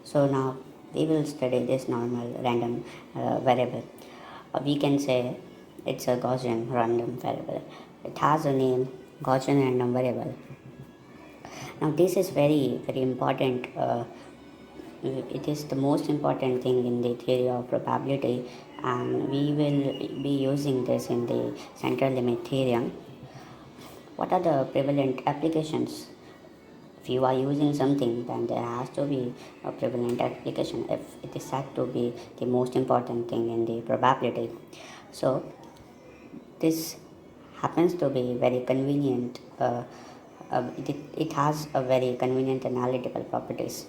So now we will study this normal random variable. We can say it's a Gaussian random variable. It has a name Gaussian random variable. Now this is very important. It is the most important thing in the theory of probability, and we will be using this in the central limit theorem. What are the prevalent applications? If you are using something, then there has to be a prevalent application if it is said to be the most important thing in the probability. So this happens to be very convenient. It has a very convenient analytical properties,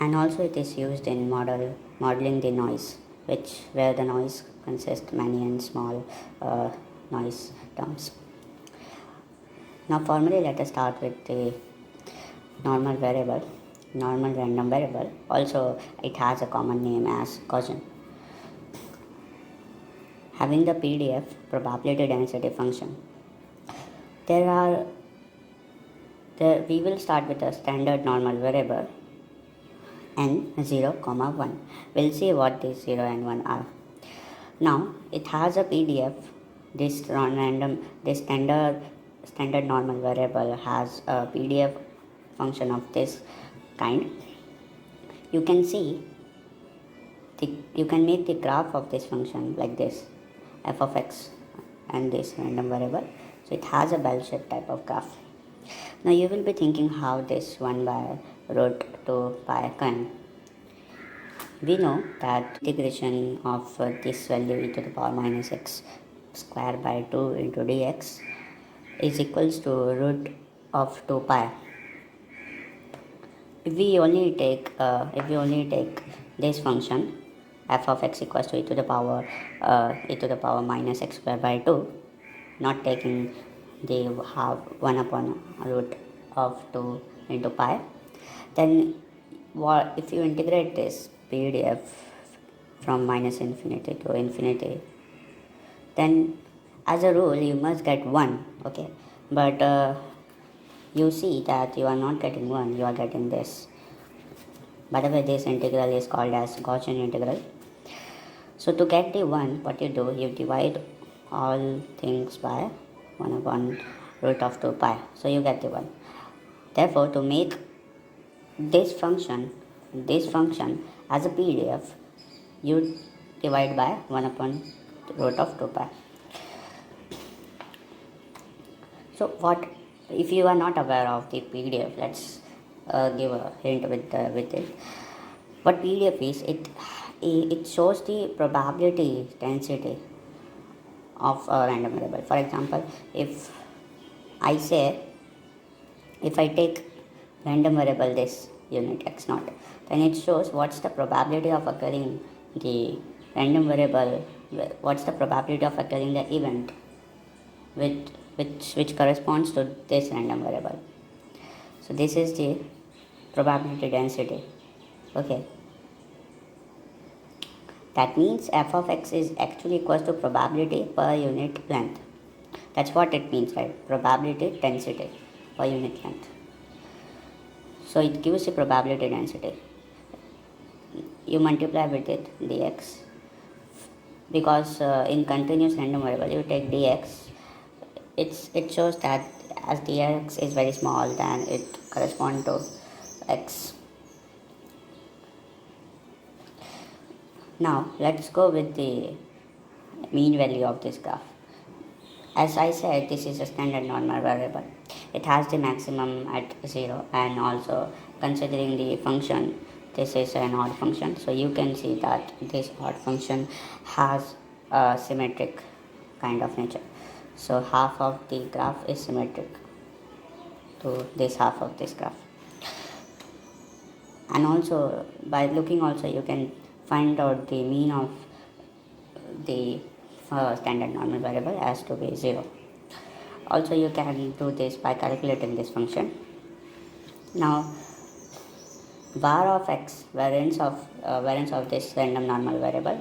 and also it is used in modeling the noise, which where the noise consists many and small noise terms. Now formally let us start with the normal variable, normal random variable. Also it has a common name as Gaussian. Having the PDF probability density function, we will start with a standard normal variable n 0, 1. We'll see what these 0 and 1 are. Now it has a PDF. This standard normal variable has a PDF function of this kind. You can see you can make the graph of this function like this, f of x and this random variable. So it has a bell-shaped type of graph. Now you will be thinking how this 1 by root 2 pi can. We know that integration of this value e to the power minus x square by 2 into dx is equals to root of 2 pi. If we only take this function f of x equals to e to the power minus x square by 2, not taking the half 1 upon root of 2 into pi, then if you integrate this PDF from minus infinity to infinity, then as a rule you must get 1, okay, but you see that you are not getting 1, you are getting this. By the way, this integral is called as Gaussian integral. So to get the 1, what you do, you divide all things by 1 upon root of 2 pi, so you get the 1. Therefore, to make this function as a PDF, you divide by 1 upon root of 2 pi. So what if you are not aware of the PDF? Let's give a hint with it. What PDF is, it shows the probability density of a random variable. For example, if I take random variable this unit x naught, then it shows what's the probability of occurring the random variable, what's the probability of occurring the event which corresponds to this random variable. So this is the probability density. Okay, that means f of x is actually equals to probability per unit length. That's what it means, right? Probability density per unit length. So it gives the probability density. You multiply with it dx, because in continuous random variable you take dx. It shows that as dx is very small, then it corresponds to x. Now let's go with the mean value of this graph. As I said, this is a standard normal variable. It has the maximum at 0, and also considering the function, this is an odd function, so you can see that this odd function has a symmetric kind of nature. So half of the graph is symmetric to this half of this graph. And also by looking also you can find out the mean of the standard normal variable as to be 0. Also you can do this by calculating this function. Now var of x, variance of this random normal variable,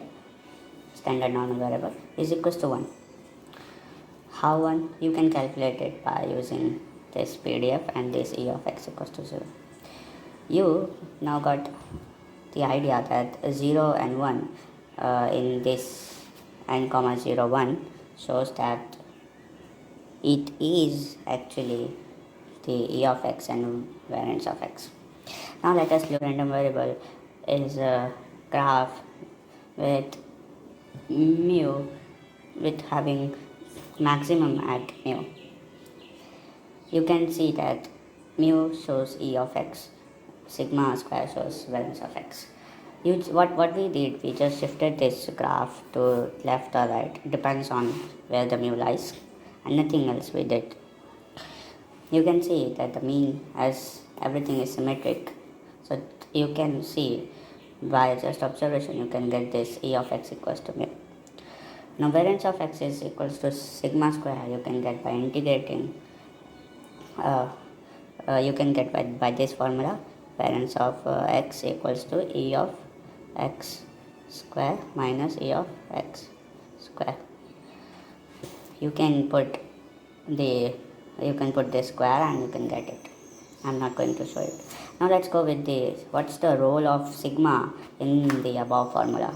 standard normal variable, is equals to 1. How 1? You can calculate it by using this PDF and this e of x equals to 0. You now got the idea that 0 and 1 in this n comma 0 1 shows that it is actually the e of x and variance of x. Now let us look random variable is a graph with mu with having maximum at mu. You can see that mu shows e of x, sigma square shows variance of x. What we did, we just shifted this graph to left or right, depends on where the mu lies, and nothing else we did. You can see that the mean, as everything is symmetric, so you can see by just observation you can get this e of x equals to mu. Now variance of x is equals to sigma square, you can get by integrating, you can get by this formula, variance of x equals to e of x square minus e of x square. You can put this square and you can get it. I'm not going to show it. Now let's go with what's the role of sigma in the above formula.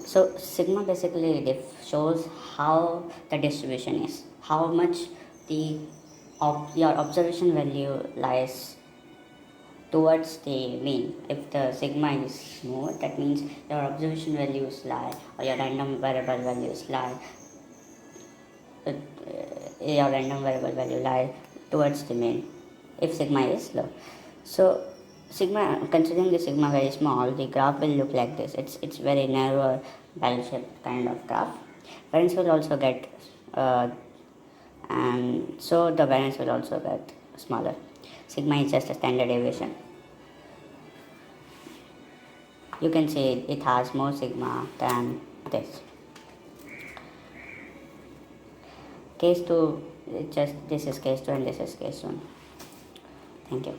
So sigma basically shows how the distribution is, how much your observation value lies towards the mean. If the sigma is more, that means your observation values lie, or your random variable values lie towards the mean if sigma is low. So sigma, considering the sigma very small, the graph will look like this. It's very narrow bell shaped kind of graph. Variance will also get and so the variance will also get smaller. Sigma is just a standard deviation. You can see it has more sigma than this. Case 2, this is case 2 and this is case 1. Thank you.